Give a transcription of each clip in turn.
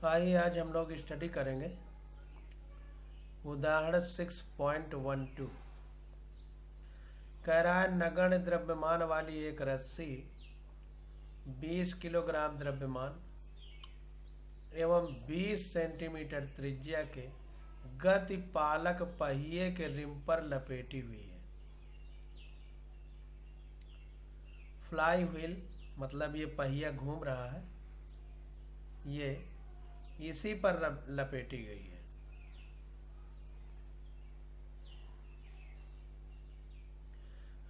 आइए आज हम लोग स्टडी करेंगे उदाहरण 6.12। कह रहा है नगण्य द्रव्यमान वाली एक रस्सी 20 किलोग्राम द्रव्यमान एवं 20 सेंटीमीटर त्रिज्या के गतिपालक पहिए के रिम पर लपेटी हुई है। फ्लाई व्हील मतलब ये पहिया घूम रहा है, ये इसी पर लपेटी गई है।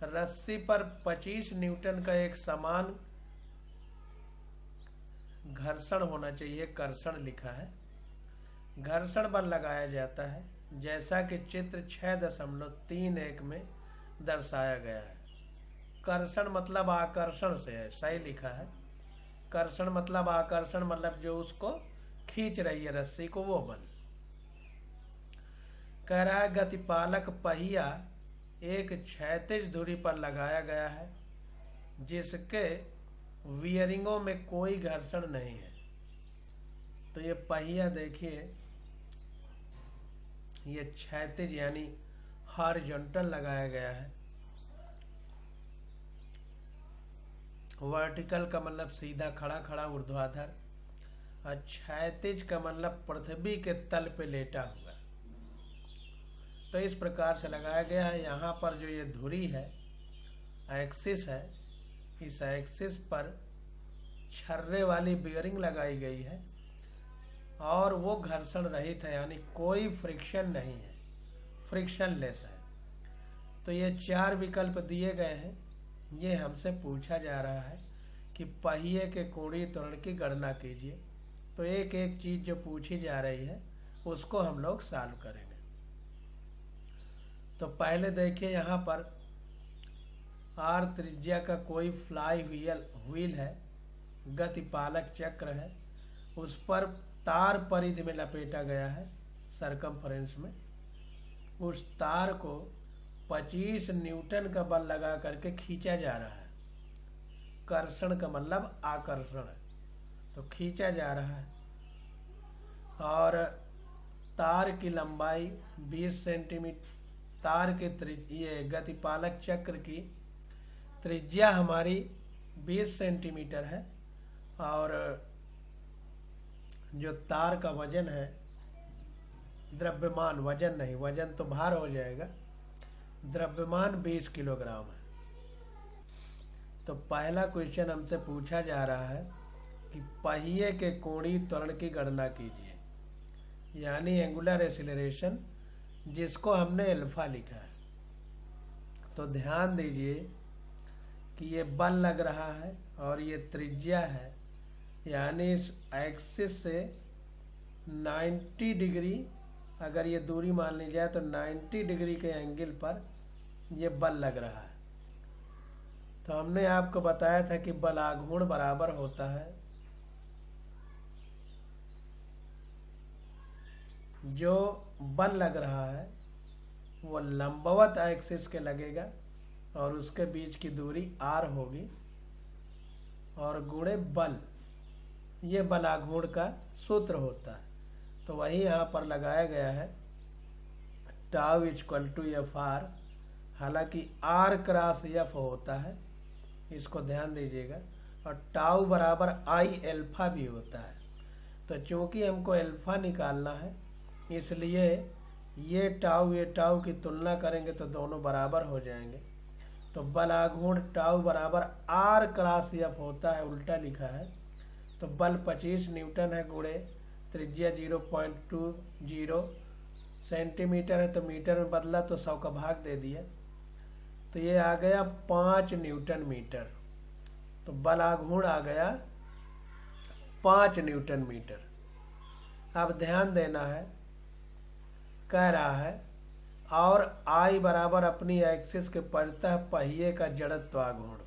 रस्सी पर 25 न्यूटन का एक समान घर्षण होना चाहिए, कर्षण लिखा है। घर्षण बल लगाया जाता है जैसा कि चित्र 6.31 में दर्शाया गया है। कर्षण मतलब आकर्षण से है, सही लिखा है। कर्षण मतलब आकर्षण मतलब जो उसको खींच रही है रस्सी को, वो बल। कह रहा है गतिपालक पहिया एक क्षैतिज धुरी पर लगाया गया है जिसके वियरिंगों में कोई घर्षण नहीं है। तो ये पहिया देखिए, ये क्षैतिज यानी हॉरिजॉन्टल लगाया गया है। वर्टिकल का मतलब सीधा खड़ा खड़ा ऊर्ध्वाधर, और क्षैतिज का मतलब पृथ्वी के तल पे लेटा हुआ। तो इस प्रकार से लगाया गया है। यहाँ पर जो ये धुरी है, एक्सिस है, इस एक्सिस पर छर्रे वाली बियरिंग लगाई गई है और वो घर्षण रहित है, यानी कोई फ्रिक्शन नहीं है, फ्रिक्शन लेस है। तो ये 4 विकल्प दिए गए हैं। ये हमसे पूछा जा रहा है कि पहिए के कोणीय त्वरण की गणना कीजिए। तो एक एक चीज जो पूछी जा रही है उसको हम लोग सॉल्व करेंगे। तो पहले देखिए, यहाँ पर आर त्रिज्या का कोई फ्लाई व्हील है, गतिपालक चक्र है, उस पर तार परिधि में लपेटा गया है सरकमफ्रेंस में। उस तार को 25 न्यूटन का बल लगा करके खींचा जा रहा है। कर्षण का मतलब आकर्षण है, तो खींचा जा रहा है। और तार की लंबाई 20 सेंटीमीटर, तार के ये गतिपालक चक्र की त्रिज्या हमारी 20 सेंटीमीटर है। और जो तार का वजन है, द्रव्यमान, वजन नहीं, वजन तो भार हो जाएगा, द्रव्यमान 20 किलोग्राम है। तो पहला क्वेश्चन हमसे पूछा जा रहा है कि पहिए के कोणीय त्वरण की गणना कीजिए, यानी एंगुलर एक्सीलरेशन, जिसको हमने अल्फा लिखा है। तो ध्यान दीजिए कि ये बल लग रहा है और ये त्रिज्या है, यानी इस एक्सिस से 90 डिग्री अगर ये दूरी मान ली जाए तो 90 डिग्री के एंगल पर ये बल लग रहा है। तो हमने आपको बताया था कि बलाघूर्ण बराबर होता है जो बल लग रहा है वो लंबवत एक्सिस के लगेगा और उसके बीच की दूरी r होगी, और गुणे बल, ये बलाघूर्ण का सूत्र होता है। तो वही यहाँ पर लगाया गया है, tau equal to F R. हालांकि r क्रॉस एफ होता है, इसको ध्यान दीजिएगा, और टाउ बराबर आई एल्फा भी होता है। तो चूंकि हमको एल्फा निकालना है, इसलिए ये टाउ की तुलना करेंगे तो दोनों बराबर हो जाएंगे। तो बलाघूर्ण टाउ बराबर आर क्रॉस एफ होता है, उल्टा लिखा है। तो बल 25 न्यूटन है, गुणे त्रिज्या 0.20 सेंटीमीटर है, तो मीटर में बदला तो 100 का भाग दे दिया, तो ये आ गया 5 न्यूटन मीटर। तो बलाघूर्ण आ गया 5 न्यूटन मीटर। अब ध्यान देना है, कह रहा है और I बराबर अपनी एक्सिस के परितः पहिए का जड़त्वाघूर्ण।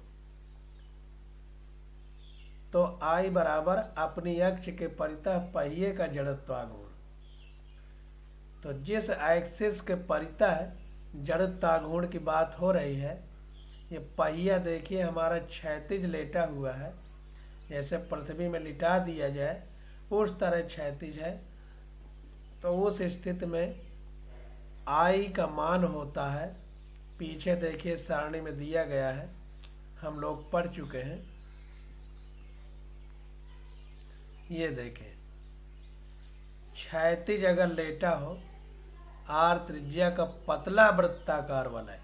तो I बराबर अपनी अक्ष के परितः पहिए का जड़त्वाघूर्ण। तो जिस एक्सिस के परितः जड़त्वाघूर्ण की बात हो रही है, ये पहिया देखिए हमारा क्षैतिज लेटा हुआ है, जैसे पृथ्वी में लिटा दिया जाए उस तरह क्षैतिज है, तो उस स्थिति में आई का मान होता है, पीछे देखिए सारणी में दिया गया है, हम लोग पढ़ चुके हैं। ये देखें, क्षैतिज अगर लेटा हो, आर त्रिज्या का पतला वृत्ताकार वलय,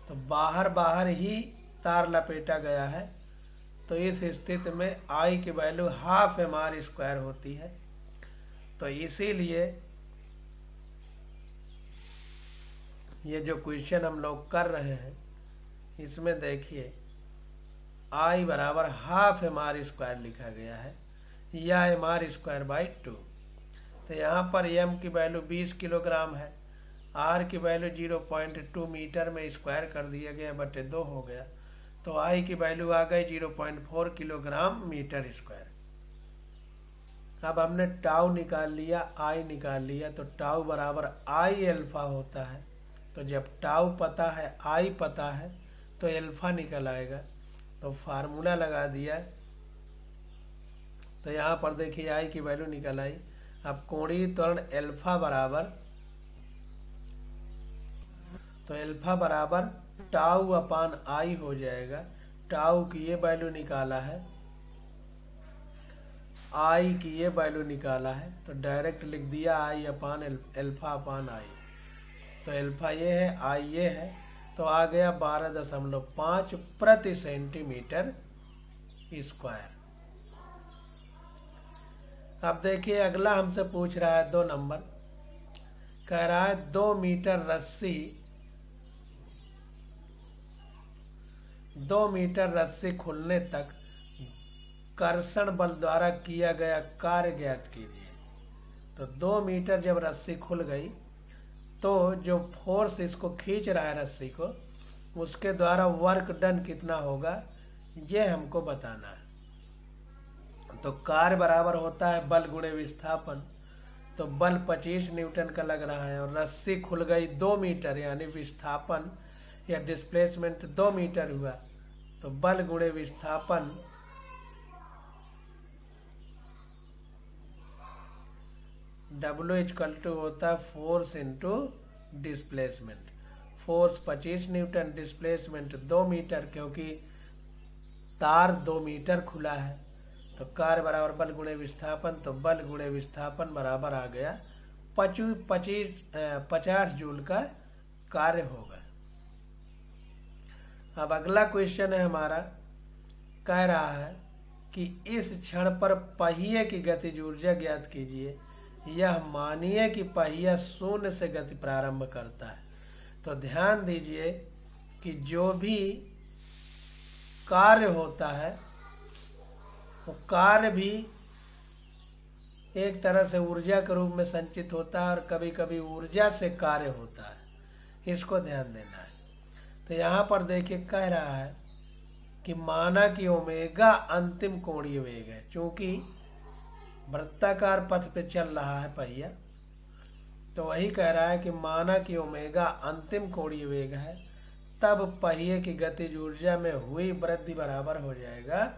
तो बाहर बाहर ही तार लपेटा गया है, तो इस स्थिति में आई की वैल्यू हाफ mr² होती है। तो इसीलिए ये जो क्वेश्चन हम लोग कर रहे हैं, इसमें देखिए आई बराबर हाफ mr² लिखा गया है, या mr²/2। तो यहाँ पर m की वैल्यू 20 किलोग्राम है, r की वैल्यू 0.2 मीटर में स्क्वायर कर दिया गया, बटे 2 हो गया, तो i की वैल्यू आ गई 0.4 किलोग्राम मीटर स्क्वायर। अब हमने टाउ निकाल लिया, i निकाल लिया, तो टाउ बराबर i अल्फा होता है। तो जब टाउ पता है, i पता है, तो अल्फा निकल आएगा। तो फार्मूला लगा दिया, तो यहाँ पर देखिए i की वैल्यू निकल आई। अब कोणीय त्वरण अल्फा बराबर, तो अल्फा बराबर टाउ अपान आई हो जाएगा। टाउ की ये वैल्यू निकाला है, आई की ये वैल्यू निकाला है, तो डायरेक्ट लिख दिया आई अपान अल्फा अपान आई। तो अल्फा ये है, आई ये है, तो आ गया 12.5 प्रति सेंटीमीटर स्क्वायर। अब देखिए अगला हमसे पूछ रहा है 2 नंबर, कह रहा है 2 मीटर रस्सी खुलने तक कर्षण बल द्वारा किया गया कार्य ज्ञात कीजिए। तो 2 मीटर जब रस्सी खुल गई, तो जो फोर्स इसको खींच रहा है रस्सी को, उसके द्वारा वर्क डन कितना होगा, ये हमको बताना है। तो कार्य बराबर होता है बल गुणे विस्थापन। तो बल 25 न्यूटन का लग रहा है और रस्सी खुल गई 2 मीटर, यानी विस्थापन या डिस्प्लेसमेंट 2 मीटर हुआ। तो बल गुणे विस्थापन W होता है force into displacement. Force 25 newton, displacement 2 metre, क्योंकि तार 2 मीटर खुला है। तो कार्य बराबर बल गुणे विस्थापन, तो बल गुणे विस्थापन बराबर आ गया 50 जूल का कार्य होगा। अब अगला क्वेश्चन है हमारा, कह रहा है कि इस क्षण पर पहिए की गतिज ऊर्जा ज्ञात कीजिए। यह मानिए कि पहिया शून्य से गति प्रारंभ करता है। तो ध्यान दीजिए कि जो भी कार्य होता है, वो कार्य भी एक तरह से ऊर्जा के रूप में संचित होता है और कभी कभी ऊर्जा से कार्य होता है, इसको ध्यान देना है। तो यहाँ पर देखिए कह रहा है कि माना कि ओमेगा अंतिम कोणीय वेग है। चूंकि वृत्ताकार पथ पे चल रहा है पहिया, तो वही कह रहा है कि माना कि ओमेगा अंतिम कोणीय वेग है, तब पहिए की गतिज ऊर्जा में हुई वृद्धि बराबर हो जाएगा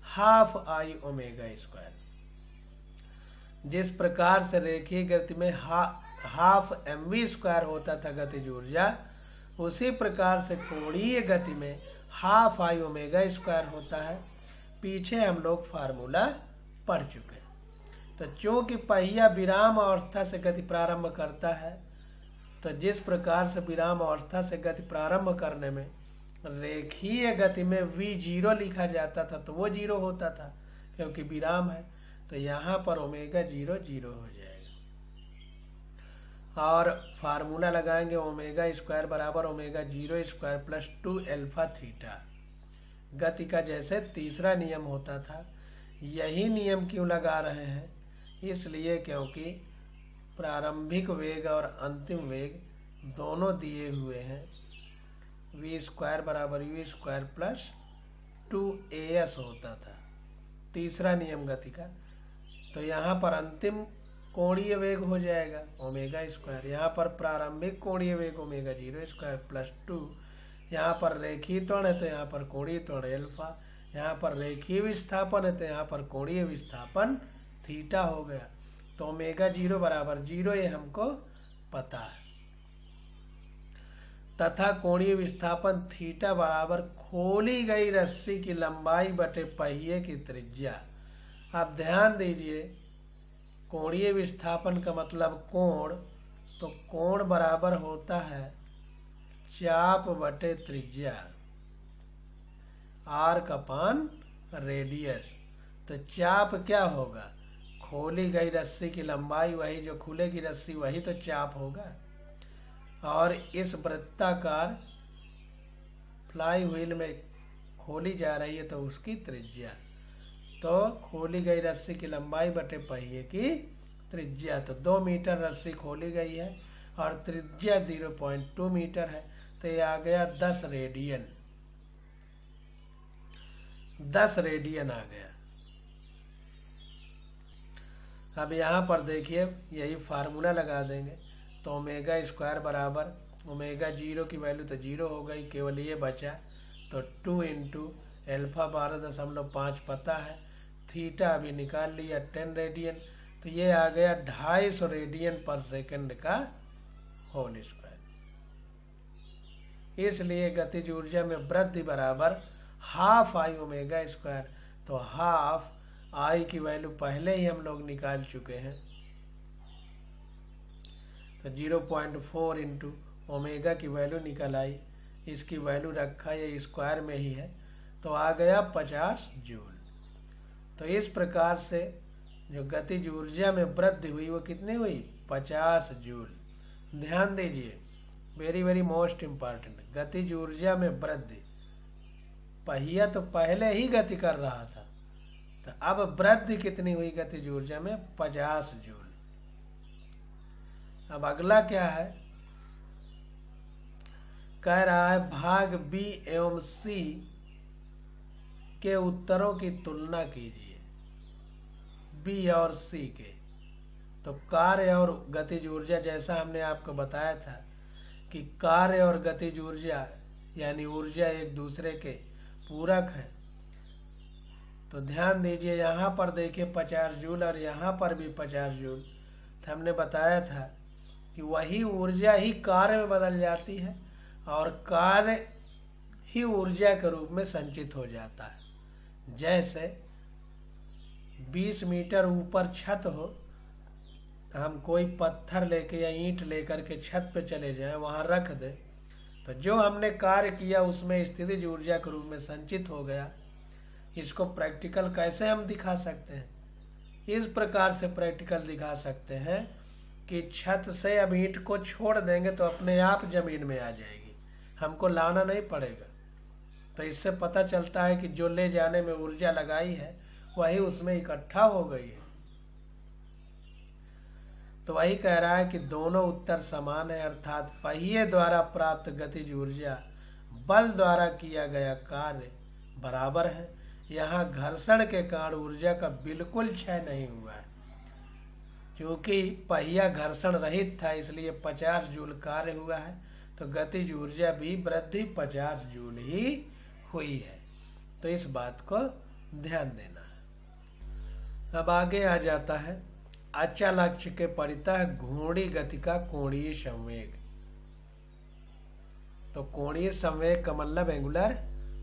हाफ आई ओमेगा स्क्वायर। जिस प्रकार से रेखीय गति में हाफ mv स्क्वायर होता था गतिज ऊर्जा, उसी प्रकार से कोणीय गति में हाफ आई ओमेगा स्क्वायर होता है। पीछे हम लोग फार्मूला पढ़ चुके हैं। तो चूंकि पहिया विराम अवस्था से गति प्रारंभ करता है, तो जिस प्रकार से विराम अवस्था से गति प्रारंभ करने में रेखीय गति में v0 लिखा जाता था, तो वो 0 होता था क्योंकि विराम है। तो यहाँ पर ओमेगा 0 0 हो जाएगा और फार्मूला लगाएंगे ओमेगा स्क्वायर बराबर omega 0 square plus 2 alpha theta. गति का जैसे तीसरा नियम होता था, यही नियम क्यों लगा रहे हैं, इसलिए क्योंकि प्रारंभिक वेग और अंतिम वेग दोनों दिए हुए हैं। v स्क्वायर बराबर u स्क्वायर प्लस 2as होता था, तीसरा नियम गति का। तो यहाँ पर अंतिम कोणीय वेग हो जाएगा ओमेगा स्क्वायर, यहाँ पर प्रारंभिक कोणीय वेग ओमेगा 0 स्क्वायर प्लस 2, यहाँ पर रेखीय त्वरण है तो यहाँ पर कोणीय त्वरण अल्फा, यहाँ पर रेखीय विस्थापन है तो यहाँ पर कोणीय विस्थापन थीटा हो गया। तो ओमेगा 0 बराबर 0 ये हमको पता है। तथा कोणीय विस्थापन थीटा बराबर खोली गई रस्सी की लंबाई बटे पहिए की त्रिज्या। आप ध्यान दीजिए, कोणीय विस्थापन का मतलब कोण, तो कोण बराबर होता है चाप बटे त्रिज्या, आर्क अपान रेडियस। तो चाप क्या होगा, खोली गई रस्सी की लंबाई, वही जो खुलेगी रस्सी वही तो चाप होगा। और इस वृत्ताकार फ्लाई व्हील में खोली जा रही है तो उसकी त्रिज्या, तो खोली गई रस्सी की लंबाई बटे पहिए की त्रिज्या। तो 2 मीटर रस्सी खोली गई है और त्रिज्या 0.2 मीटर है, तो ये आ गया 10 रेडियन। 10 रेडियन आ गया। अब यहाँ पर देखिए, यही फार्मूला लगा देंगे। तो ओमेगा स्क्वायर बराबर ओमेगा 0 की वैल्यू तो 0 हो गई, केवल ये बचा। तो 2 इंटू एल्फा 12.5 पता है, थीटा अभी निकाल लिया 10 रेडियन, तो ये आ गया 250 रेडियन पर सेकंड का होल स्क्वायर। इसलिए गतिज ऊर्जा में वृद्धि बराबर हाफ आई ओमेगा स्क्वायर। तो हाफ आई की वैल्यू पहले ही हम लोग निकाल चुके हैं, तो 0.4 इंटू ओमेगा की वैल्यू निकल आई, इसकी वैल्यू रखा ये स्क्वायर में ही है, तो आ गया 50 जूल। तो इस प्रकार से जो गतिज ऊर्जा में वृद्धि हुई वो कितनी हुई, 50 जूल। ध्यान दीजिए, वेरी वेरी मोस्ट इम्पॉर्टेंट, गतिज ऊर्जा में वृद्धि। पहिया तो पहले ही गति कर रहा था, तो अब वृद्धि कितनी हुई गतिज ऊर्जा में, 50 जूल। अब अगला क्या है, कह रहा है भाग बी एवं सी के उत्तरों की तुलना कीजिए, बी और सी के। तो कार्य और गतिज ऊर्जा, जैसा हमने आपको बताया था कि कार्य और गतिज ऊर्जा यानी ऊर्जा एक दूसरे के पूरक है। तो ध्यान दीजिए, यहाँ पर देखिए 50 जूल और यहाँ पर भी 50 जूल। तो हमने बताया था कि वही ऊर्जा ही कार्य में बदल जाती है और कार्य ही ऊर्जा के रूप में संचित हो जाता है। जैसे 20 मीटर ऊपर छत हो, हम कोई पत्थर लेके या ईंट लेकर के छत पे चले जाएं, वहां रख दे, तो जो हमने कार्य किया उसमें स्थितिज ऊर्जा के रूप में संचित हो गया। इसको प्रैक्टिकल कैसे हम दिखा सकते हैं, इस प्रकार से प्रैक्टिकल दिखा सकते हैं कि छत से अब ईंट को छोड़ देंगे तो अपने आप जमीन में आ जाएगी, हमको लाना नहीं पड़ेगा। तो इससे पता चलता है कि जो ले जाने में ऊर्जा लगाई है वही उसमें इकट्ठा हो गई है। तो वही कह रहा है कि दोनों उत्तर समान है, अर्थात पहिए द्वारा प्राप्त गतिज ऊर्जा बल द्वारा किया गया कार्य बराबर है। यहाँ घर्षण के कारण ऊर्जा का बिल्कुल क्षय नहीं हुआ है, क्योंकि पहिया घर्षण रहित था, इसलिए 50 जूल कार्य हुआ है। तो गतिज ऊर्जा भी वृद्धि 50 जूल ही हुई है। तो इस बात को ध्यान देना है। अब आगे आ जाता है अचल अक्ष के परितः घूर्णी गति का कोणीय संवेग। तो कोणीय संवेग का मतलब एंगुलर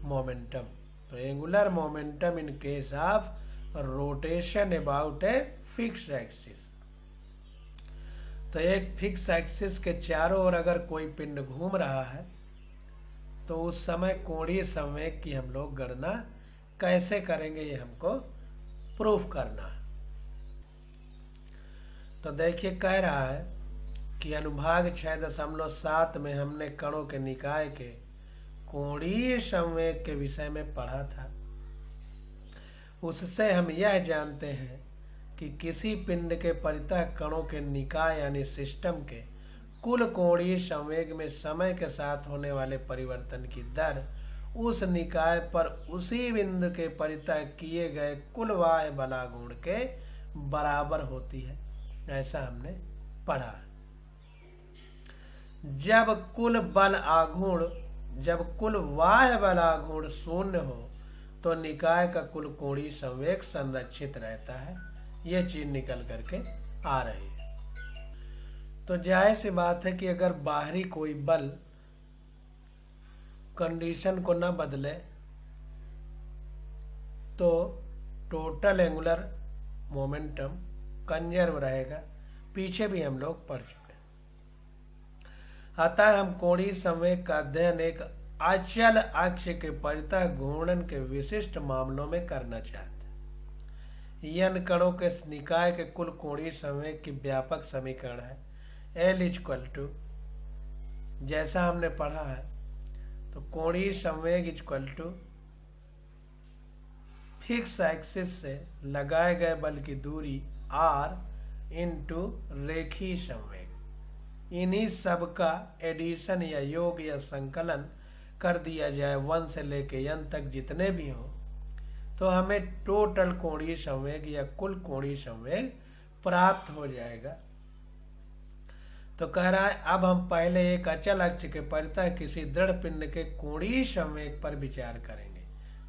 मोमेंटम। तो angular momentum in case of rotation about a fix axis. तो एक फिक्स एक्सिस के चारों ओर अगर कोई पिंड घूम रहा है तो उस समय कोणीय संवेग की हम लोग गणना कैसे करेंगे, ये हमको प्रूफ करना है। तो देखिए, कह रहा है कि अनुभाग 6.7 में हमने कणों के निकाय के कोणीय संवेग के विषय में पढ़ा था। उससे हम यह जानते हैं कि किसी पिंड के परितः कणों के निकाय यानी सिस्टम के कुल कोणीय संवेग में समय के साथ होने वाले परिवर्तन की दर उस निकाय पर उसी बिंदु के परितः किए गए कुल बाह्य बलागुण के बराबर होती है, ऐसा हमने पढ़ा। जब कुल बाह्य बलागुण शून्य हो तो निकाय का कुल कोणीय संवेग संरक्षित रहता है, ये चीज निकल करके आ रही है। तो जाहिर सी बात है कि अगर बाहरी कोई बल कंडीशन को न बदले तो टोटल एंगुलर मोमेंटम कंजर्व रहेगा। पीछे भी हम लोग पढ़ चुके हैं। अतः हम कोणीय संवेग का अध्ययन एक अचल अक्ष के परितः घूर्णन के विशिष्ट मामलों में करना चाहते हैं। n कणों के निकाय के कुल कोणीय संवेग की व्यापक समीकरण है L इक्वल टू, जैसा हमने पढ़ा है, तो कोणीय संवेग इक्वल टू फिक्स एक्सिस से लगाए गए बल की दूरी r इंटू रेखीय संवेग। इन्हीं सब का एडिशन या योग या संकलन कर दिया जाए 1 से लेके n तक जितने भी हो, तो हमें टोटल कोणीय संवेग या कुल कोणीय संवेग प्राप्त हो जाएगा। तो कह रहा है अब हम पहले एक अचल अक्ष के परितः किसी दृढ़ पिंड के कोणीय संवेग पर विचार करेंगे।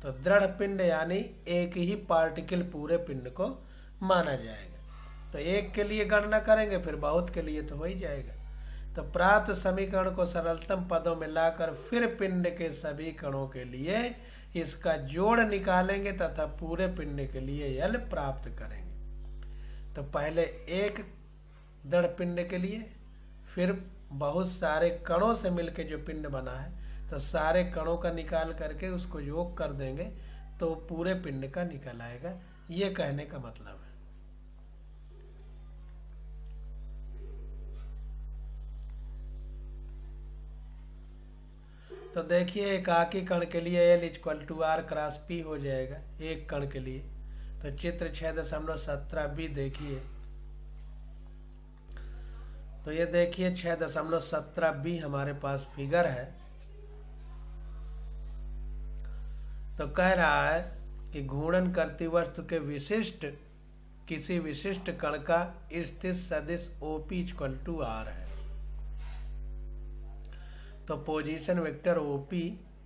तो दृढ़ पिंड यानी एक ही पार्टिकल पूरे पिंड को माना जाएगा। तो एक के लिए गणना करेंगे, फिर बहुत के लिए तो हो ही जाएगा। तो प्राप्त समीकरण को सरलतम पदों में लाकर फिर पिंड के सभी कणों के लिए इसका जोड़ निकालेंगे तथा पूरे पिंड के लिए L प्राप्त करेंगे। तो पहले एक दृढ़ पिंड के लिए, फिर बहुत सारे कणों से मिलके जो पिंड बना है, तो सारे कणों का निकाल करके उसको योग कर देंगे तो पूरे पिंड का निकल आएगा। ये कहने का मतलब है। तो देखिए एकाकी कण के लिए L equal to R cross P हो जाएगा एक कण के लिए। तो चित्र 6.17b देखिए। तो ये देखिए 6.17b हमारे पास फिगर है। तो कह रहा है कि घूर्णन करती वस्तु के किसी विशिष्ट कण का स्थित सदिश OP इक्वल टू R है। तो position vector OP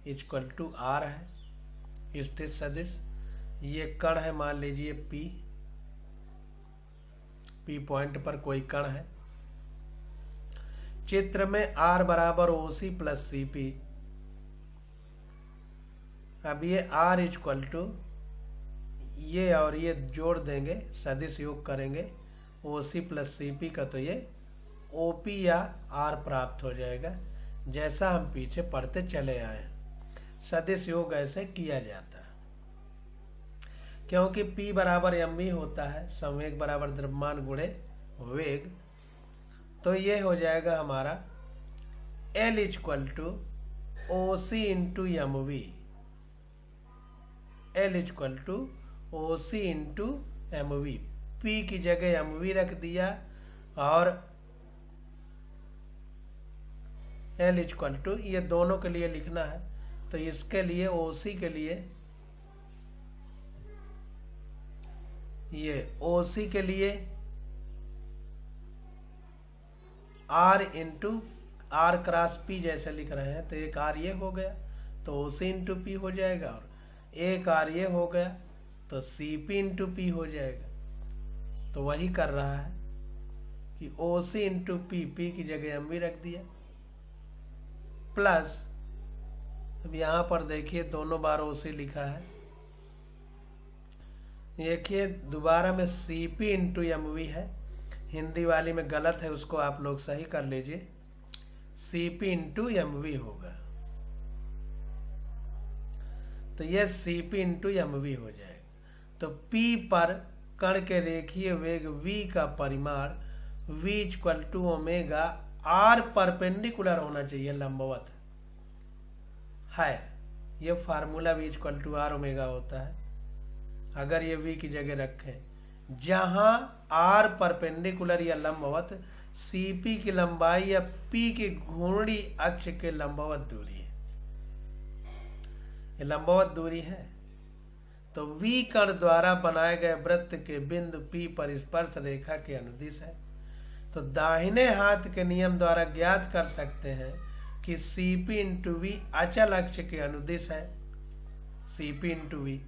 equal to R है स्थित सदिश। ये कण है, मान लीजिए P पॉइंट पर कोई कण है। चित्र में R बराबर OC प्लस CP। अब ये R इक्वल टू ये और ये जोड़ देंगे, सदिश योग करेंगे OC प्लस CP का, तो ये OP या R प्राप्त हो जाएगा। जैसा हम पीछे पढ़ते चले आए, सदिश योग ऐसे किया जाता है। क्योंकि P बराबर mv होता है, संवेग बराबर द्रव्यमान गुणे वेग, तो ये हो जाएगा हमारा L equal to OC into mv। L equal to OC into mv। P की जगह mv रख दिया और L इक्वल टू ये दोनों के लिए लिखना है। तो इसके लिए OC के लिए, ये OC के लिए R into R cross P जैसे लिख रहे हैं, तो एक R ये हो गया तो OC इंटू P हो जाएगा, और एक R ये हो गया तो CP इंटू P हो जाएगा। तो वही कर रहा है कि OC इंटू P की जगह mv रख दिया, प्लस अब यहां पर देखिए दोनों बार OC लिखा है। देखिए दोबारा में CP इंटू mv है, हिंदी वाली में गलत है, उसको आप लोग सही कर लीजिए। CP इंटू mv होगा, तो ये CP इंटू mv हो जाएगा। तो P पर कण के रेखीय वेग v का परिमाण v equal to omega R perpendicular होना चाहिए, लंबवत है। ये formula v equal to R omega होता है अगर ये v की जगह रखें, जहां R परपेंडिकुलर या लंबवत CP की लंबाई या P की घूर्णी अक्ष के लंबवत दूरी है। ये लंबवत दूरी है। तो V कण द्वारा बनाए गए वृत्त के बिंदु P पर स्पर्श रेखा के अनुदिश है। तो दाहिने हाथ के नियम द्वारा ज्ञात कर सकते हैं कि CP इंटू V अचल अक्ष के अनुदिश है। CP इंटू V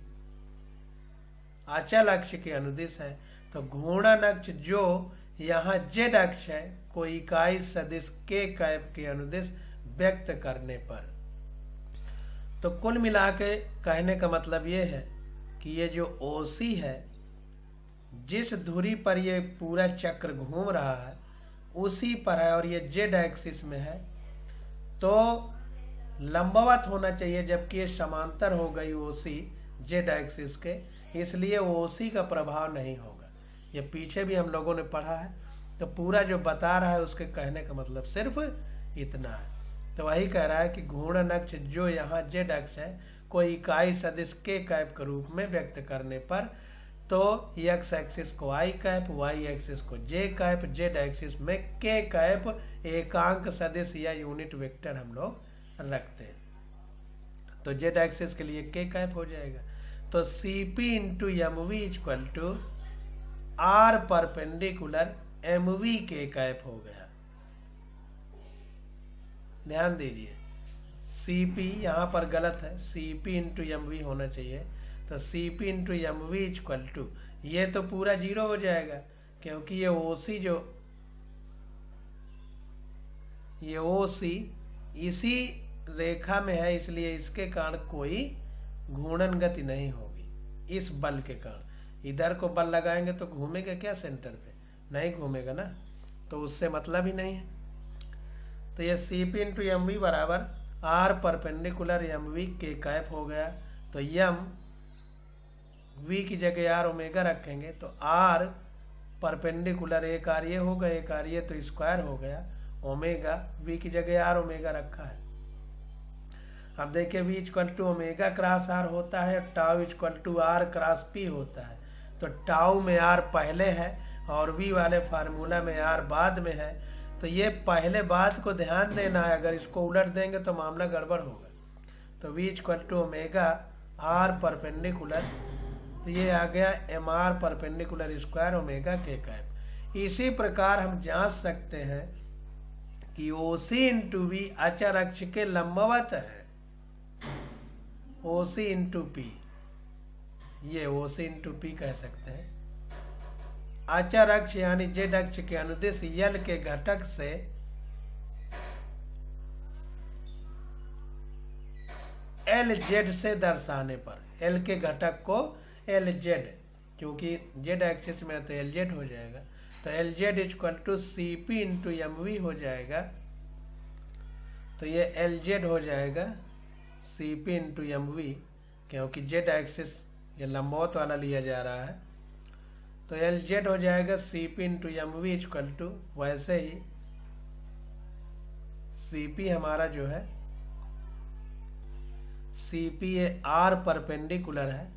अचल अक्ष के अनुदिश है। तो घूर्णन अक्ष जो यहाँ जेड अक्ष है को इकाई सदिश के कैप के अनुदिश व्यक्त करने पर। तो कुल मिला के कहने का मतलब ये है कि ये जो OC है, जिस धुरी पर ये पूरा चक्र घूम रहा है उसी पर है और ये जेड एक्सिस में है, तो लंबवत होना चाहिए, जबकि ये समांतर हो गई OC जेड एक्सिस के, इसलिए OC का प्रभाव नहीं होगा। ये पीछे भी हम लोगों ने पढ़ा है, तो पूरा जो बता रहा है उसके कहने का मतलब सिर्फ इतना है। तो वही कह रहा है कि घूर्णन अक्ष जो यहाँ जेड अक्ष है कोई इकाई सदिश के कैप के रूप में व्यक्त करने पर, तो एक्स एक्सिस को आई कैप, वाई एक्सिस को जे कैप, जेड एक्सिस में के कैप एकांक सदिश या यूनिट वेक्टर हम लोग रखते हैं। तो जेड एक्सिस के लिए के कैप हो जाएगा, तो CP into MV equal to R perpendicular MV के कैप हो गया। ध्यान दीजिए, CP यहाँ पर गलत है, CP इंटू MV होना चाहिए। तो CP into MV equal to, ये तो पूरा 0 हो जाएगा क्योंकि ये OC जो ये OC इसी रेखा में है, इसलिए इसके कारण कोई घूर्णन गति नहीं होगी इस बल के कारण। इधर को बल लगाएंगे तो घूमेगा क्या सेंटर पे? नहीं घूमेगा ना, तो उससे मतलब ही नहीं है। तो ये CP इंटू MV बराबर R परपेंडिकुलर MV के कैप हो गया। तो V की जगह R ओमेगा रखेंगे तो R परपेंडिकुलर, एक R ये होगा, एक R ये, तो स्क्वायर हो गया ओमेगा, V की जगह R ओमेगा रखा है। अब देखिए V equal to omega cross R होता है, tau equal to R cross P होता है। तो टाउ में R पहले है और V वाले फार्मूला में R बाद में है, तो ये पहले बात को ध्यान देना है, अगर इसको उलट देंगे तो मामला गड़बड़ होगा। तो V equal to omega R perpendicular, तो ये आ गया MR परपेंडिकुलर स्क्वायर ओमेगा के कैप। इसी प्रकार हम जांच सकते हैं कि OC इंटू V अचर अक्ष के लंबवत है, OC इंटू P, ये OC इंटू P कह सकते हैं। अचर अक्ष यानी जेड अक्ष के अनुदिश यल के घटक से LZ से दर्शाने पर, L के घटक को LZ, क्योंकि जेड एक्सिस में तो LZ हो जाएगा, तो LZ equal to CP into MV हो जाएगा। तो ये LZ हो जाएगा CP इंटू MV, क्योंकि जेड एक्सिस ये लंबवत वाला लिया जा रहा है, तो LZ हो जाएगा CP into MV equal to, वैसे ही CP हमारा जो है CP ये R परपेंडिकुलर है,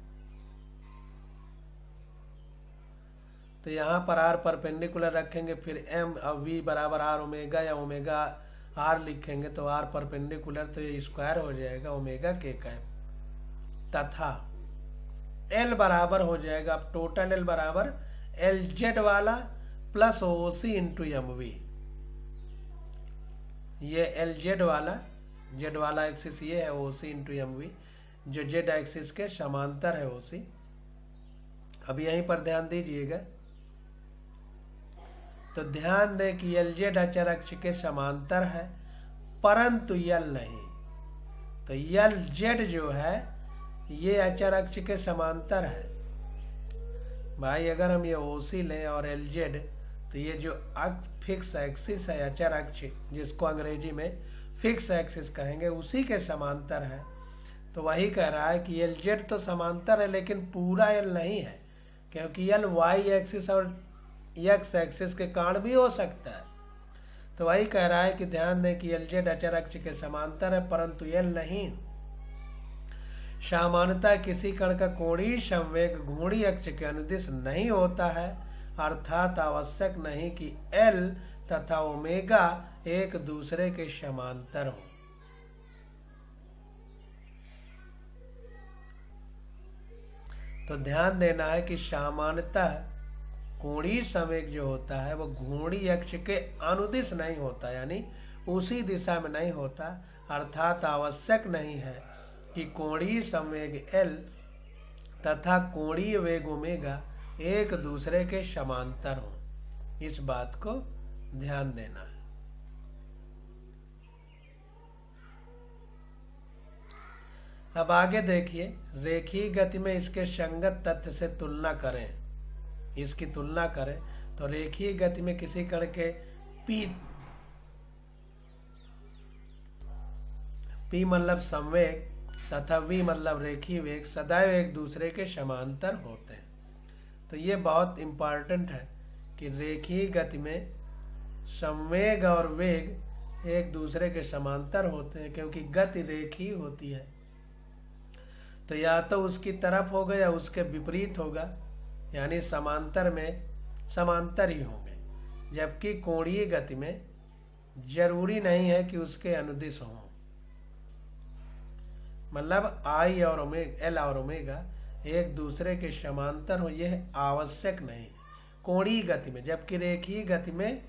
तो यहाँ पर R परपेंडिकुलर रखेंगे, फिर M और V बराबर R ओमेगा या ओमेगा R लिखेंगे, तो R परपेंडिकुलर, तो ये स्क्वायर हो जाएगा ओमेगा के कैप, तथा L बराबर हो जाएगा, अब टोटल L बराबर LZ वाला प्लस OC इंटू MV। ये LZ वाला, Z वाला एक्सिस ये है, OC इंटू MV जो Z एक्सिस के समांतर है OC। अब यहीं पर ध्यान दीजिएगा, तो ध्यान दें कि LZ अचर अक्ष के समांतर है परंतु L नहीं। तो LZ जो है ये अचर अक्ष के समांतर है। भाई अगर हम ये OC लें और LZ, तो ये जो फिक्स एक्सिस है अचर अक्ष, जिसको अंग्रेजी में फिक्स एक्सिस कहेंगे, उसी के समांतर है। तो वही कह रहा है कि LZ तो समांतर है लेकिन पूरा L नहीं है, क्योंकि L Y एक्सिस और X एक्सिस के कारण भी हो सकता है। तो वही कह रहा है कि ध्यान दें कि LZ अचर अक्ष के समांतर है परंतु L नहीं। सामान्यतः किसी कण का कोणीय संवेग घूर्णी अक्ष के अनुदिश नहीं होता है, अर्थात आवश्यक नहीं कि L तथा ओमेगा एक दूसरे के समांतर हो। तो ध्यान देना है कि सामान्यतः कोणीय संवेग जो होता है वो घूर्णी अक्ष के अनुदिश नहीं होता, यानी उसी दिशा में नहीं होता, अर्थात आवश्यक नहीं है कि कोणीय संवेग L तथा कोणीय वेग ओमेगा एक दूसरे के समांतर हो, इस बात को ध्यान देना है। अब आगे देखिए, रेखीय गति में इसके संगत तथ्य से तुलना करें, इसकी तुलना करें तो रेखीय गति में किसी कण के p मतलब संवेग तथा v मतलब रेखीय वेग सदैव एक दूसरे के समांतर होते हैं। तो ये बहुत इंपॉर्टेंट है कि रेखीय गति में संवेग और वेग एक दूसरे के समांतर होते हैं, क्योंकि गति रेखीय होती है। तो या तो उसकी तरफ होगा या उसके विपरीत होगा, यानी समांतर में समांतर ही होंगे। जबकि कोणीय गति में जरूरी नहीं है कि उसके अनुदिश हों, मतलब आई और ओमेगा, एल और ओमेगा एक दूसरे के समांतर हो, यह आवश्यक नहीं कोणीय गति में। जबकि रेखीय गति में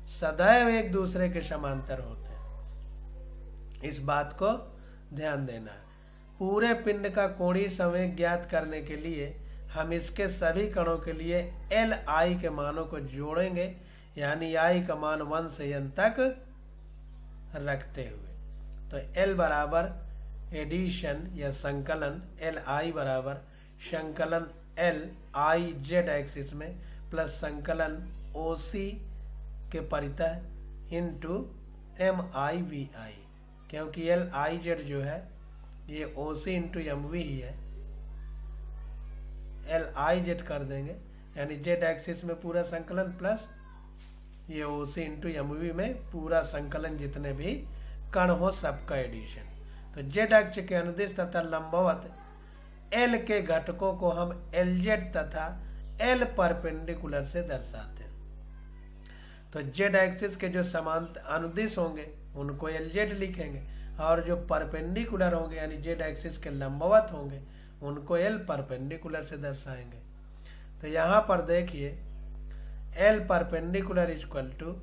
सदैव एक दूसरे के समांतर होते हैं, इस बात को ध्यान देना है। पूरे पिंड का कोणीय संवेग ज्ञात करने के लिए हम इसके सभी कणों के लिए एल आई के मानों को जोड़ेंगे, यानी आई का मान 1 से n तक रखते हुए। तो एल बराबर एडिशन या संकलन एल आई बराबर संकलन एल आई जेड एक्सिस में प्लस संकलन ओ सी के परितः इंटू एम आई वी आई, क्योंकि एल आई जेड जो है ये ओ सी इंटू एम वी ही है। एल आई जेड कर देंगे, यानी जेड एक्सिस में पूरा संकलन प्लस ये ओ सी इंटू एम वी में पूरा संकलन, जितने भी कण हो सबका एडिशन। तो जेड अक्ष के अनुदिश तथा लंबवत एल के घटकों को हम एल जेड तथा एल परपेंडिकुलर से दर्शाते हैं। तो जेड एक्सिस के जो समांतर अनुदिश होंगे उनको एल जेड लिखेंगे, और जो परपेंडिकुलर होंगे यानी जेड एक्सिस के लंबवत होंगे उनको एल परपेंडिकुलर से दर्शाएंगे। तो यहाँ पर देखिए L perpendicular equal to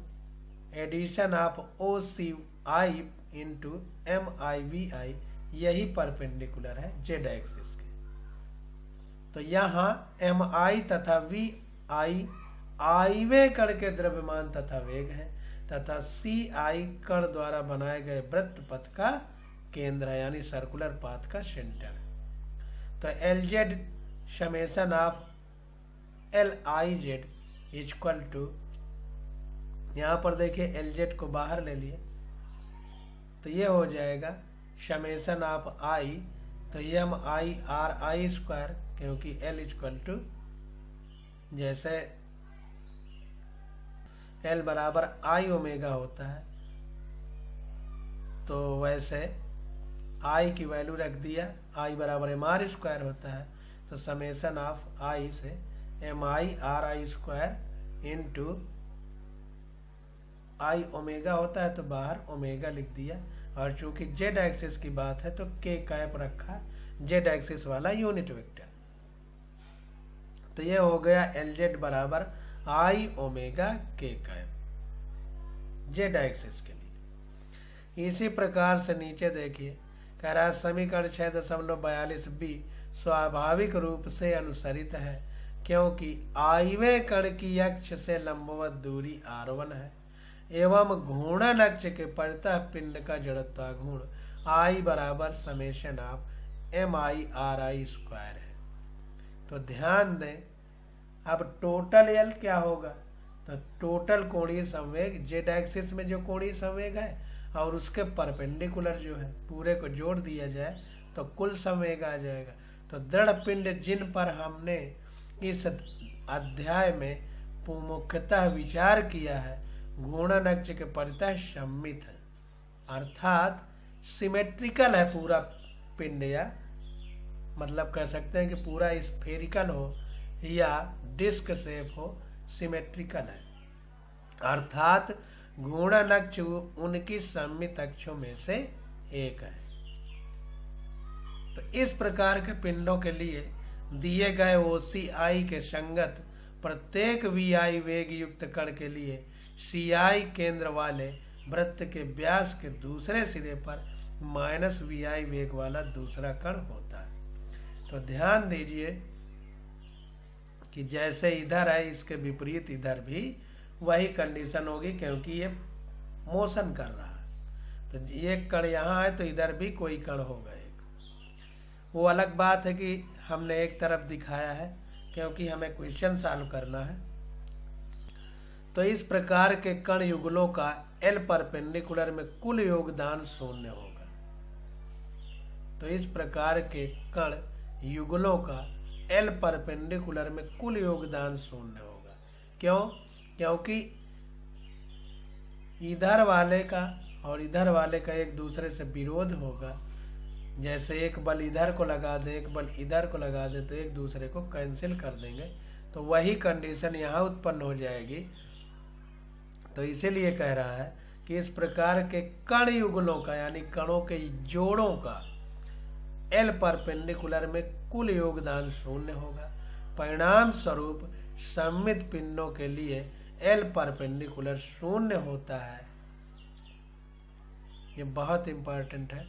addition of O C I into M I V I, यही परपेंडिकुलर है जेड एक्सिस के। तो यहाँ एम आई तथा वी आई वे कण के द्रव्यमान तथा वेग है, तथा सी आई कण द्वारा बनाए गए वृत्त पथ का केंद्र है, यानी सर्कुलर पाथ का सेंटर है। तो L Z summation of L I Z equal to, यहाँ पर देखिए एल जेड को बाहर ले लिए तो ये हो जाएगा समेशन ऑफ आई, तो M I R I square, क्योंकि एल इक्वल टू जैसे एल बराबर आई ओमेगा होता है तो वैसे आई की वैल्यू रख दिया, आई बराबर एम आर स्क्वायर होता है, तो समेशन ऑफ आई से M I R I square into I omega होता है तो बाहर ओमेगा लिख दिया, और चूंकि जेड एक्सिस की बात है तो के कैप रखा, जेड एक्सिस वाला यूनिट वेक्टर। तो ये हो गया एल जेड बराबर आई ओमेगा के कैप जेड एक्सिस के लिए। इसी प्रकार से नीचे देखिए, कह रहा है समीकरण 6.42 बी स्वाभाविक रूप से अनुसरित है, क्योंकि आईवे कण की अक्ष से लंबवत दूरी r1 है एवं घूर्णन अक्ष के परितः पिंड का जड़त्वाघूर्ण I बराबर summation of M I R I square है। तो ध्यान दें, अब टोटल एल क्या होगा, तो टोटल कोणीय संवेग जेड एक्सिस में जो कोणीय संवेग है और उसके परपेंडिकुलर जो है पूरे को जोड़ दिया जाए तो कुल संवेग आ जाएगा। तो दृढ़ पिंड जिन पर हमने इस अध्याय में मुख्यतः विचार किया है घूर्णन अक्ष के परितः सम्मित है, अर्थात सिमेट्रिकल है पूरा पिंड, या मतलब कह सकते हैं कि पूरा स्फेरिकल हो या डिस्क शेप हो, सिमेट्रिकल है, अर्थात घूर्णन अक्ष उनकी सम्मित अक्षों में से एक है। तो इस प्रकार के पिंडों के लिए दिए गए OCI के संगत प्रत्येक VI वेग युक्त कण के लिए CI केंद्र वाले वृत्त के व्यास के दूसरे सिरे पर -VI वेग वाला दूसरा कण होता है। तो ध्यान दीजिए कि जैसे इधर है इसके विपरीत इधर भी वही कंडीशन होगी, क्योंकि ये मोशन कर रहा है। तो एक कण यहाँ है तो इधर भी कोई कण होगा एक। वो अलग बात है कि हमने एक तरफ दिखाया है क्योंकि हमें क्वेश्चन सॉल्व करना है। तो इस प्रकार के कण युगलों का एल परपेंडिकुलर में कुल योगदान 0 होगा। तो इस प्रकार के कण युगलों का एल परपेंडिकुलर में कुल योगदान 0 होगा। क्यों? क्योंकि इधर वाले का और इधर वाले का एक दूसरे से विरोध होगा। जैसे एक बल इधर को लगा दे, एक बल इधर को लगा दे, तो एक दूसरे को कैंसिल कर देंगे। तो वही कंडीशन यहाँ उत्पन्न हो जाएगी। तो इसीलिए कह रहा है कि इस प्रकार के कण युगलों का यानी कणों के जोड़ों का एल परपेंडिकुलर में कुल योगदान 0 होगा। परिणाम स्वरूप सममित पिंडों के लिए एल परपेंडिकुलर 0 होता है। ये बहुत इंपॉर्टेंट है।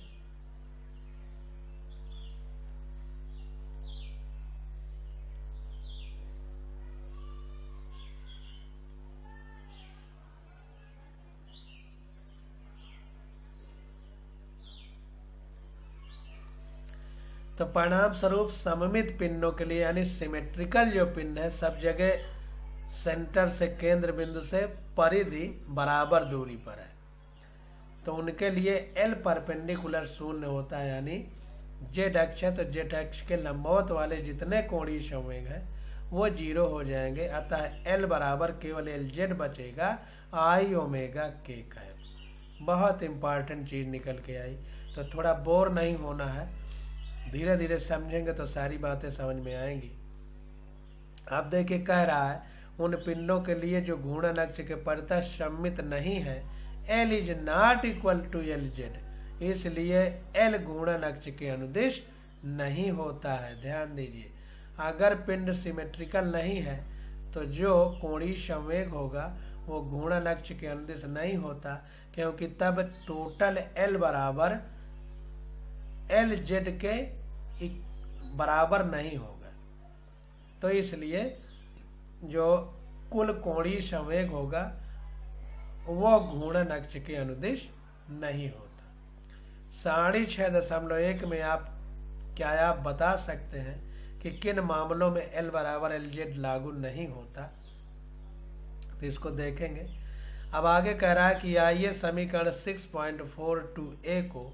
तो परिणाम स्वरूप सममित पिंडों के लिए यानी सिमेट्रिकल जो पिंड है सब जगह सेंटर से केंद्र बिंदु से परिधि बराबर दूरी पर है। तो उनके लिए एल परपेंडिकुलर 0 होता है, यानी जेड अक्ष है तो जेड अक्ष के लंबवत वाले जितने कोणीय संवेग हैं वो 0 हो जाएंगे। अतः एल बराबर केवल एल जेड बचेगा आई ओमेगा के कैप। बहुत इंपॉर्टेंट चीज निकल के आई। तो थोड़ा बोर नहीं होना है, धीरे धीरे समझेंगे तो सारी बातें समझ में आएंगी। अब देखिए कह रहा है उन पिंडों के लिए जो घूर्णन अक्ष के परितः सममित नहीं है, L is not equal to L Z, इसलिए एल घूर्णन अक्ष के अनुदिश नहीं होता है। ध्यान दीजिए, अगर पिंड सिमेट्रिकल नहीं है तो जो कोणीय संवेग होगा वो घूर्णन अक्ष के अनुदिश नहीं होता, क्योंकि तब टोटल एल बराबर एल जेड के बराबर नहीं होगा। तो इसलिए जो कुल कोणीय संवेग होगा वो घूर्णन अक्ष के अनुदिश नहीं होता। 6.1 में आप बता सकते हैं कि किन मामलों में एल बराबर एल जेड लागू नहीं होता? तो इसको देखेंगे। अब आगे कह रहा है कि आइए समीकरण 6.42a को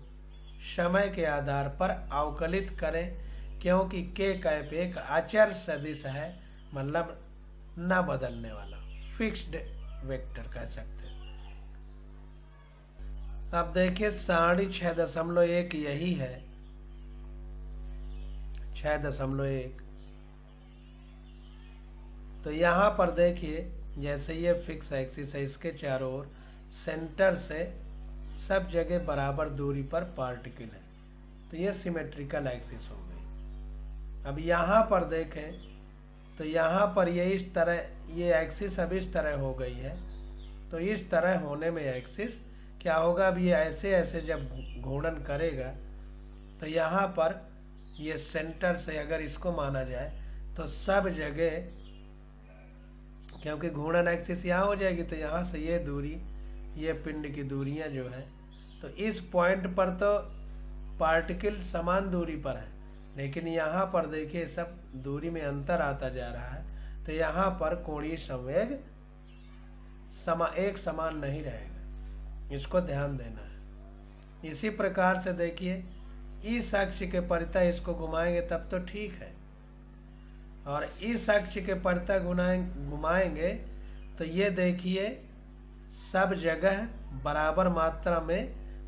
समय के आधार पर अवकलित करें, क्योंकि के कैप एक अचर सदिश है, मतलब न बदलने वाला, फिक्स्ड वेक्टर कह सकते हैं। अब देखिए 6.1 यही है, 6.1। तो यहां पर देखिए जैसे ये फिक्स एक्सिस है, इसके चारों ओर सेंटर से सब जगह बराबर दूरी पर पार्टिकल है, तो ये सिमेट्रिकल एक्सिस हो गई। अब यहाँ पर देखें तो यहाँ पर ये इस तरह, ये एक्सिस अब इस तरह हो गई है। तो इस तरह होने में एक्सिस क्या होगा, अब ये ऐसे ऐसे जब घूर्णन करेगा तो यहाँ पर ये सेंटर से अगर इसको माना जाए तो सब जगह, क्योंकि घूर्णन एक्सिस यहाँ हो जाएगी तो यहाँ से ये दूरी, ये पिंड की दूरियां जो है, तो इस पॉइंट पर तो पार्टिकल समान दूरी पर है, लेकिन यहाँ पर देखिए सब दूरी में अंतर आता जा रहा है। तो यहाँ पर कोणीय संवेग एक समान नहीं रहेगा, इसको ध्यान देना है। इसी प्रकार से देखिए इस अक्ष के परितः इसको घुमाएंगे तब तो ठीक है, और इस अक्ष के परितः घुमाएंगे तो ये देखिए सब जगह बराबर मात्रा में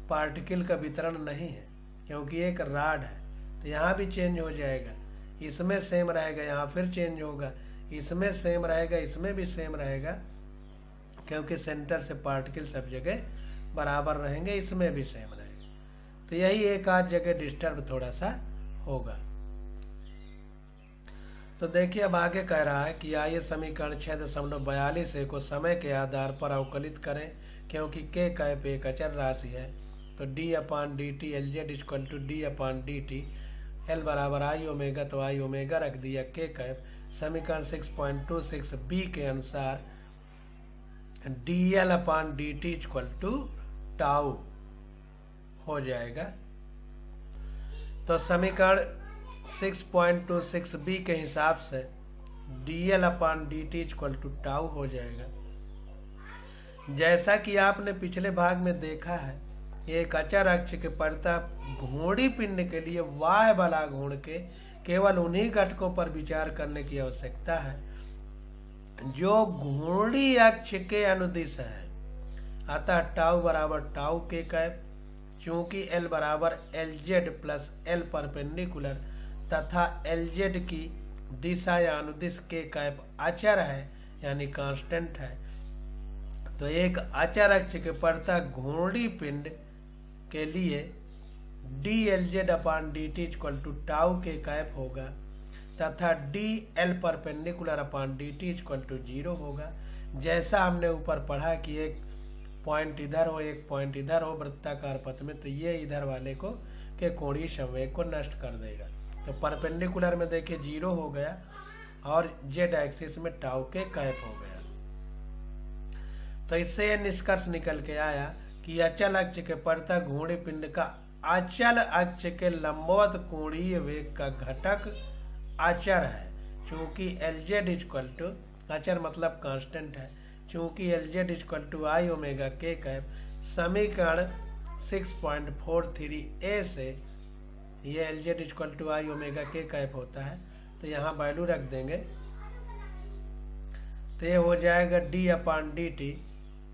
पार्टिकल का वितरण नहीं है, क्योंकि एक राड है। तो यहाँ भी चेंज हो जाएगा, इसमें सेम रहेगा, यहाँ फिर चेंज होगा, इसमें सेम रहेगा, इसमें भी सेम रहेगा, क्योंकि सेंटर से पार्टिकल सब जगह बराबर रहेंगे, इसमें भी सेम रहेगा। तो यही एक आध जगह डिस्टर्ब थोड़ा सा होगा। तो देखिए अब आगे कह रहा है कि आइए समीकरण 6.42 को समय के आधार पर अवकलित करें, क्योंकि के कैप एक अचर राशि है। तो d/dt L Z equal to d/dt, L बराबर आई ओमेगा, तो आई ओमेगा रख दिया, के कैप समीकरण 6.26 बी के अनुसार dl/dt इक्वल टू टाउ हो जाएगा। तो समीकरण 6.26 बी के हिसाब से dl/dt इक्वल टू टाउ हो जाएगा। जैसा कि आपने पिछले भाग में देखा है, एक अचर अक्ष के प्रत्येक घूर्णी पिंड के लिए बाह्य बलाघूर्ण के केवल उन्हीं घटकों पर विचार करने की आवश्यकता है जो घूर्णी अक्ष के अनुदिश है। अतः टाउ बराबर टाउ के कैप, चूंकि एल बराबर LZ प्लस एल परपेंडिकुलर तथा LZ की दिशा या अनुदिश के कैप अचर है यानी कांस्टेंट है, तो एक अचर अक्ष के प्रत्येक घूर्णी पिंड के लिए dLZ/dt इक्वल टू टाउ के कैप होगा तथा dL परपेंडिकुलर/dt इक्वल टू 0 होगा। जैसा हमने ऊपर पढ़ा कि एक पॉइंट इधर हो एक पॉइंट इधर हो वृत्ताकार पथ में, तो ये इधर वाले को के कोणीय संवेग को नष्ट कर देगा। तो परपेंडिकुलर में देखिए 0 हो गया और Z एक्सिस में टाउ के कैप हो गया। तो इससे यह निष्कर्ष निकल के आया कि अचल अक्ष के प्रत्येक घूर्णी पिंड का अचल अक्ष के लंबवत कोणीय वेग का घटक अचर है। चूंकि LZ इक्वल टू, अचर मतलब कांस्टेंट है, चूंकि LZ equal to I omega के कैप समीकरण 6.43 ए से ये LZ equal to I omega के कैप होता है। तो यहाँ वैल्यू रख देंगे तो ये हो जाएगा d/dt,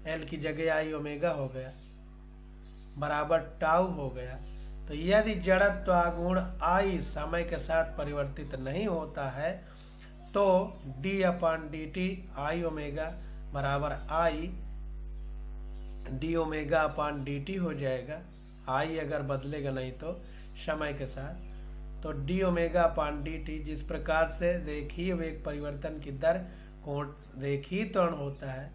L की जगह आई ओमेगा हो गया बराबर टाउ हो गया। तो यदि जड़त्व आघूर्ण I समय के साथ परिवर्तित नहीं होता है तो d/dt आई ओमेगा बराबर I d ओमेगा/dt हो जाएगा। I अगर बदलेगा नहीं तो समय के साथ, तो d ओमेगा/dt जिस प्रकार से रेखीय वेग परिवर्तन की दर रेखीय त्वरण होता है,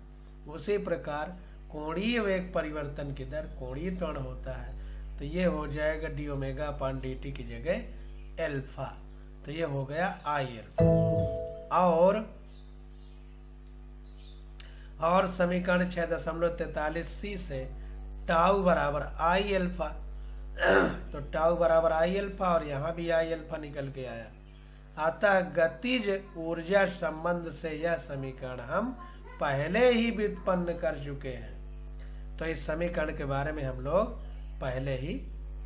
उसी प्रकार कोणीय वेग परिवर्तन की दर कोणीय त्वरण होता है। तो ये हो जाएगा d ओमेगा/dt की जगह एल्फा, तो ये हो गया I एल्फा। और समीकरण 6.43 सी से टाउ बराबर I एल्फा, तो टाउ बराबर I एल्फा और यहाँ भी I एल्फा निकल के आया। अतः गतिज ऊर्जा संबंध से यह समीकरण हम पहले ही व्युत्पन्न कर चुके हैं। तो इस समीकरण के बारे में हम लोग पहले ही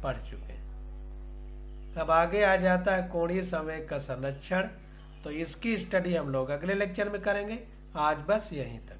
पढ़ चुके हैं। अब आगे आ जाता है कोणीय संवेग का संरक्षण, तो इसकी स्टडी हम लोग अगले लेक्चर में करेंगे। आज बस यहीं तक।